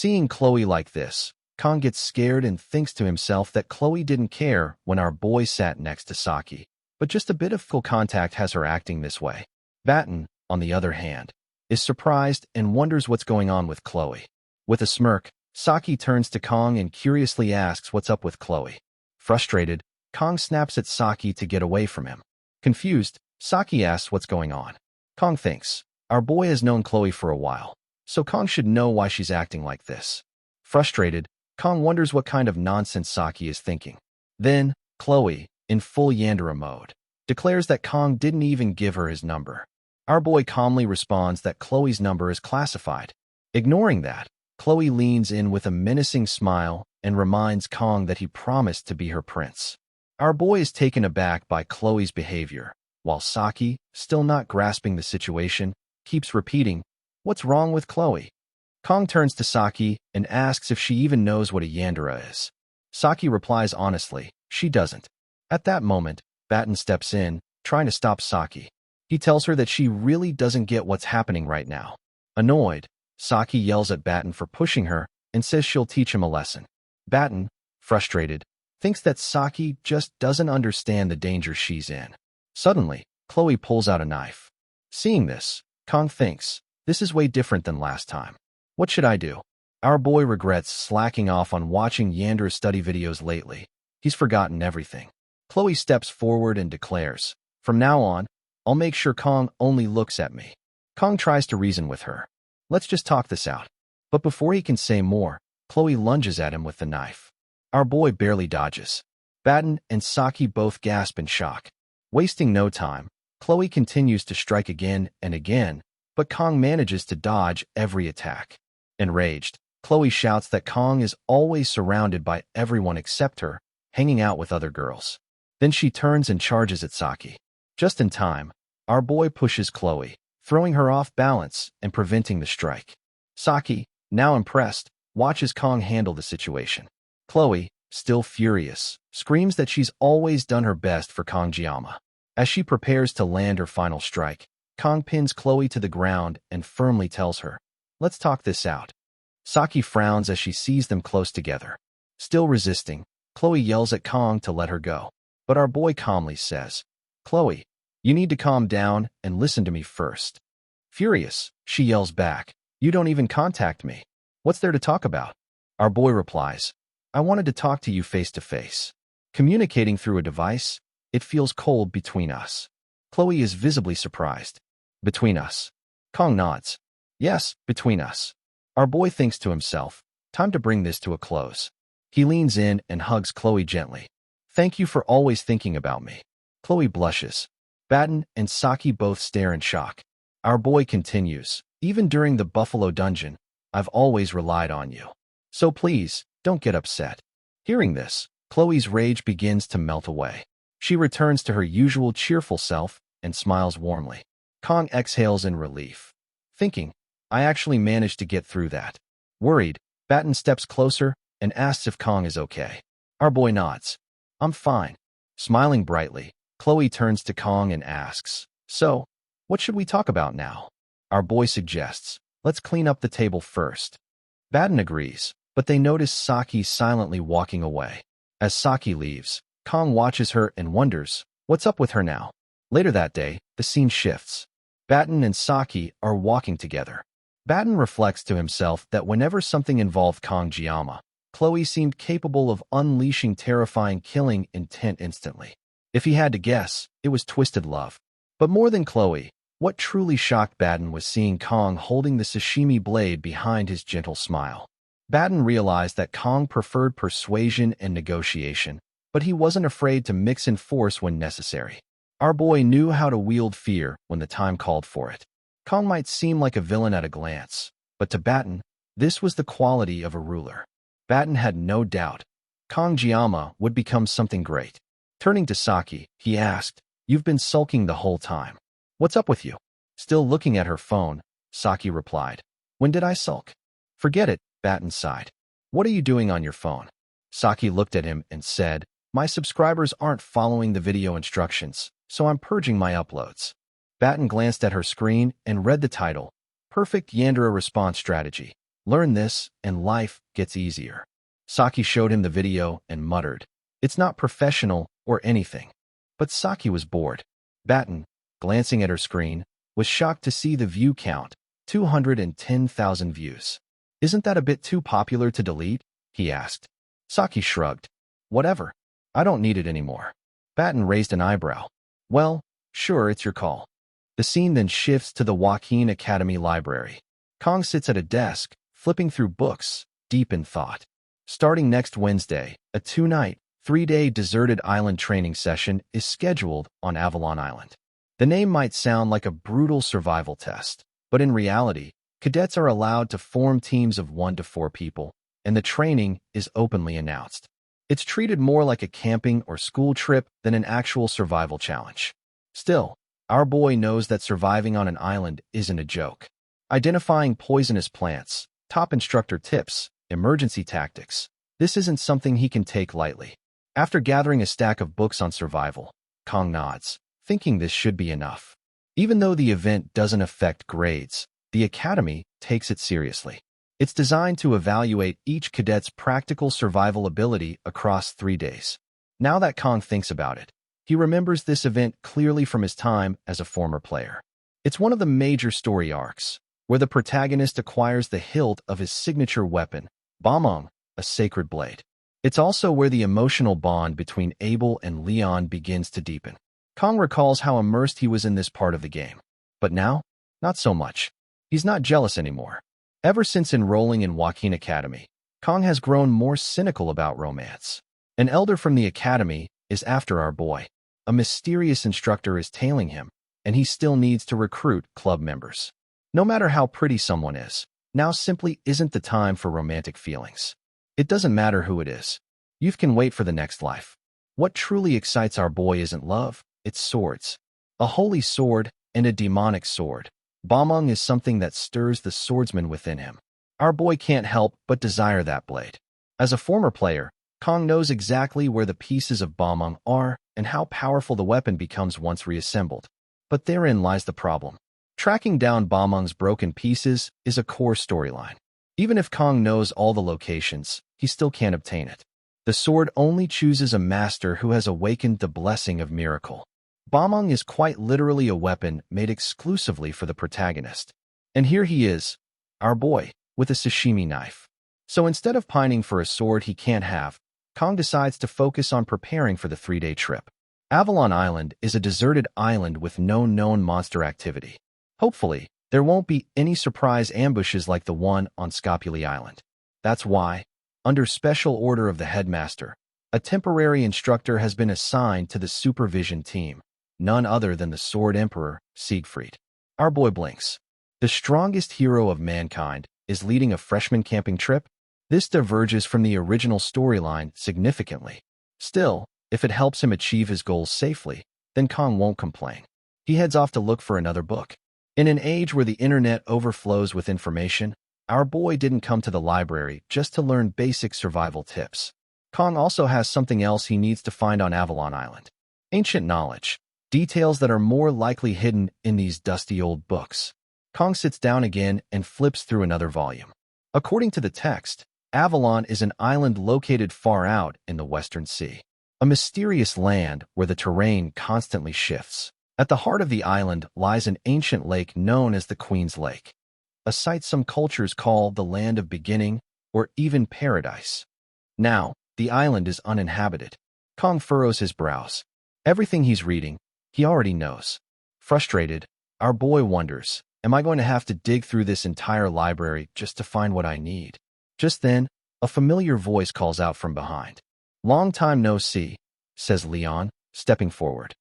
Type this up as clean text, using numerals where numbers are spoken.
Seeing Chloe like this, Kong gets scared and thinks to himself that Chloe didn't care when our boy sat next to Saki, but just a bit of full contact has her acting this way. Batten, on the other hand, is surprised and wonders what's going on with Chloe. With a smirk, Saki turns to Kong and curiously asks what's up with Chloe. Frustrated, Kong snaps at Saki to get away from him. Confused, Saki asks what's going on. Kong thinks, our boy has known Chloe for a while, so Kong should know why she's acting like this. Frustrated, Kong wonders what kind of nonsense Saki is thinking. Then, Chloe, in full Yandere mode, declares that Kong didn't even give her his number. Our boy calmly responds that Chloe's number is classified. Ignoring that, Chloe leans in with a menacing smile and reminds Kong that he promised to be her prince. Our boy is taken aback by Chloe's behavior, while Saki, still not grasping the situation, keeps repeating, "What's wrong with Chloe?" Kong turns to Saki and asks if she even knows what a Yandere is. Saki replies honestly, she doesn't. At that moment, Batten steps in, trying to stop Saki. He tells her that she really doesn't get what's happening right now. Annoyed, Saki yells at Batten for pushing her and says she'll teach him a lesson. Batten, frustrated, thinks that Saki just doesn't understand the danger she's in. Suddenly, Chloe pulls out a knife. Seeing this, Kong thinks, this is way different than last time. What should I do? Our boy regrets slacking off on watching Yandere study videos lately. He's forgotten everything. Chloe steps forward and declares, from now on, I'll make sure Kong only looks at me. Kong tries to reason with her. Let's just talk this out. But before he can say more, Chloe lunges at him with the knife. Our boy barely dodges. Batten and Saki both gasp in shock. Wasting no time, Chloe continues to strike again and again, but Kong manages to dodge every attack. Enraged, Chloe shouts that Kong is always surrounded by everyone except her, hanging out with other girls. Then she turns and charges at Saki. Just in time, our boy pushes Chloe, throwing her off balance and preventing the strike. Saki, now impressed, watches Kong handle the situation. Chloe, still furious, screams that she's always done her best for Kongjiyama. As she prepares to land her final strike, Kong pins Chloe to the ground and firmly tells her, let's talk this out. Saki frowns as she sees them close together. Still resisting, Chloe yells at Kong to let her go. But our boy calmly says, Chloe, you need to calm down and listen to me first. Furious, she yells back, you don't even contact me. What's there to talk about? Our boy replies, I wanted to talk to you face to face. Communicating through a device, it feels cold between us. Chloe is visibly surprised. Between us. Kong nods. Yes, between us. Our boy thinks to himself, time to bring this to a close. He leans in and hugs Chloe gently. Thank you for always thinking about me. Chloe blushes. Batten and Saki both stare in shock. Our boy continues, even during the Buffalo Dungeon, I've always relied on you. So please, don't get upset. Hearing this, Chloe's rage begins to melt away. She returns to her usual cheerful self and smiles warmly. Kong exhales in relief, thinking, I actually managed to get through that. Worried, Batten steps closer and asks if Kong is okay. Our boy nods. I'm fine. Smiling brightly, Chloe turns to Kong and asks, so, what should we talk about now? Our boy suggests, let's clean up the table first. Batten agrees, but they notice Saki silently walking away. As Saki leaves, Kong watches her and wonders, what's up with her now? Later that day, the scene shifts. Batten and Saki are walking together. Batten reflects to himself that whenever something involved Kongjiyama, Chloe seemed capable of unleashing terrifying killing intent instantly. If he had to guess, it was twisted love. But more than Chloe, what truly shocked Batten was seeing Kong holding the sashimi blade behind his gentle smile. Batten realized that Kong preferred persuasion and negotiation, but he wasn't afraid to mix in force when necessary. Our boy knew how to wield fear when the time called for it. Kong might seem like a villain at a glance, but to Batten, this was the quality of a ruler. Batten had no doubt. Kongjiyama would become something great. Turning to Saki, he asked, You've been sulking the whole time. What's up with you? Still looking at her phone, Saki replied. When did I sulk? Forget it, Batten sighed. What are you doing on your phone? Saki looked at him and said, My subscribers aren't following the video instructions, so I'm purging my uploads. Batten glanced at her screen and read the title, Perfect Yandere Response Strategy. Learn this, and life gets easier. Saki showed him the video and muttered, "It's not professional or anything." But Saki was bored. Batten, glancing at her screen, was shocked to see the view count, 210,000 views. "Isn't that a bit too popular to delete?" he asked. Saki shrugged. "Whatever. I don't need it anymore." Batten raised an eyebrow. "Well, sure, it's your call." The scene then shifts to the Joaquin Academy library. Kong sits at a desk, flipping through books, deep in thought. Starting next Wednesday, a 2-night, 3-day deserted island training session is scheduled on Avalon Island. The name might sound like a brutal survival test, but in reality, cadets are allowed to form teams of 1 to 4 people, and the training is openly announced. It's treated more like a camping or school trip than an actual survival challenge. Still, our boy knows that surviving on an island isn't a joke. Identifying poisonous plants, top instructor tips, emergency tactics, this isn't something he can take lightly. After gathering a stack of books on survival, Kong nods, thinking this should be enough. Even though the event doesn't affect grades, the Academy takes it seriously. It's designed to evaluate each cadet's practical survival ability across 3 days. Now that Kong thinks about it, he remembers this event clearly from his time as a former player. It's one of the major story arcs, where the protagonist acquires the hilt of his signature weapon, Bamong, a sacred blade. It's also where the emotional bond between Abel and Leon begins to deepen. Kong recalls how immersed he was in this part of the game. But now, not so much. He's not jealous anymore. Ever since enrolling in Joaquin Academy, Kong has grown more cynical about romance. An elder from the Academy is after our boy. A mysterious instructor is tailing him, and he still needs to recruit club members. No matter how pretty someone is, now simply isn't the time for romantic feelings. It doesn't matter who it is. Youth can wait for the next life. What truly excites our boy isn't love, it's swords. A holy sword and a demonic sword. Bamong is something that stirs the swordsman within him. Our boy can't help but desire that blade. As a former player, Kong knows exactly where the pieces of Bamong are and how powerful the weapon becomes once reassembled. But therein lies the problem. Tracking down Bamong's broken pieces is a core storyline. Even if Kong knows all the locations, he still can't obtain it. The sword only chooses a master who has awakened the blessing of miracle. Bamong is quite literally a weapon made exclusively for the protagonist. And here he is, our boy, with a sashimi knife. So instead of pining for a sword he can't have, Kong decides to focus on preparing for the 3-day trip. Avalon Island is a deserted island with no known monster activity. Hopefully, there won't be any surprise ambushes like the one on Scopuli Island. That's why, under special order of the headmaster, a temporary instructor has been assigned to the supervision team. None other than the Sword Emperor, Siegfried. Our boy blinks. The strongest hero of mankind is leading a freshman camping trip? This diverges from the original storyline significantly. Still, if it helps him achieve his goals safely, then Kong won't complain. He heads off to look for another book. In an age where the internet overflows with information, our boy didn't come to the library just to learn basic survival tips. Kong also has something else he needs to find on Avalon Island. Ancient knowledge. Details that are more likely hidden in these dusty old books. Kong sits down again and flips through another volume. According to the text, Avalon is an island located far out in the Western Sea. A mysterious land where the terrain constantly shifts. At the heart of the island lies an ancient lake known as the Queen's Lake, a site some cultures call the land of beginning or even paradise. Now, the island is uninhabited. Kong furrows his brows. Everything he's reading, he already knows. Frustrated, our boy wonders, am I going to have to dig through this entire library just to find what I need? Just then, a familiar voice calls out from behind. "Long time no see," says Leon, stepping forward.